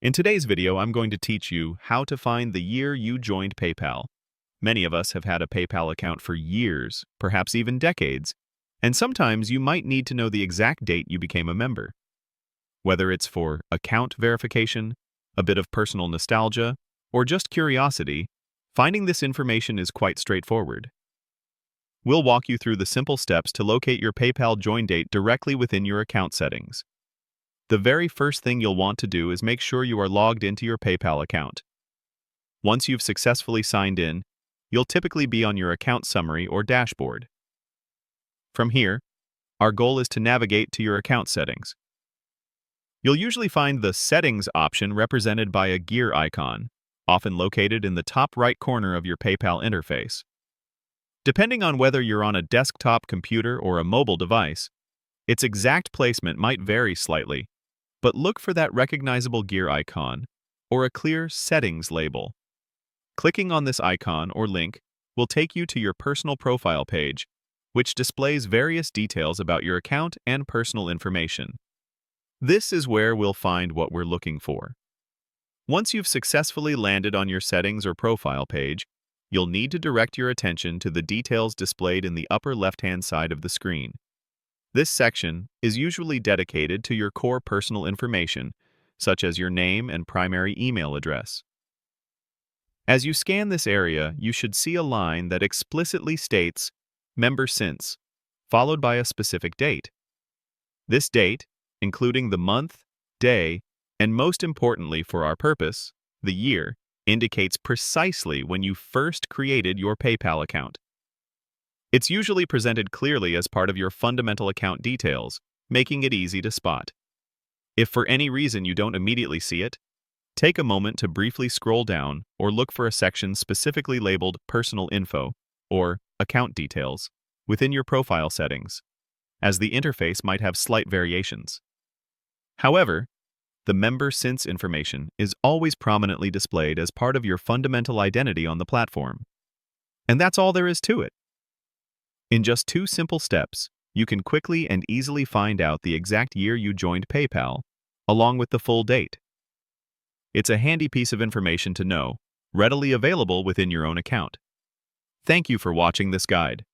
In today's video, I'm going to teach you how to find the year you joined PayPal. Many of us have had a PayPal account for years, perhaps even decades, and sometimes you might need to know the exact date you became a member. Whether it's for account verification, a bit of personal nostalgia, or just curiosity, finding this information is quite straightforward. We'll walk you through the simple steps to locate your PayPal join date directly within your account settings. The very first thing you'll want to do is make sure you are logged into your PayPal account. Once you've successfully signed in, you'll typically be on your account summary or dashboard. From here, our goal is to navigate to your account settings. You'll usually find the Settings option represented by a gear icon, often located in the top right corner of your PayPal interface. Depending on whether you're on a desktop computer or a mobile device, its exact placement might vary slightly, but look for that recognizable gear icon or a clear Settings label. Clicking on this icon or link will take you to your personal profile page, which displays various details about your account and personal information. This is where we'll find what we're looking for. Once you've successfully landed on your settings or profile page, you'll need to direct your attention to the details displayed in the upper left-hand side of the screen. This section is usually dedicated to your core personal information, such as your name and primary email address. As you scan this area, you should see a line that explicitly states "Member Since," followed by a specific date. This date, including the month, day, and most importantly for our purpose, the year, indicates precisely when you first created your PayPal account. It's usually presented clearly as part of your fundamental account details, making it easy to spot. If for any reason you don't immediately see it, take a moment to briefly scroll down or look for a section specifically labeled Personal Info or Account Details within your profile settings, as the interface might have slight variations. However, the Member Since information is always prominently displayed as part of your fundamental identity on the platform. And that's all there is to it. In just 2 simple steps, you can quickly and easily find out the exact year you joined PayPal, along with the full date. It's a handy piece of information to know, readily available within your own account. Thank you for watching this guide.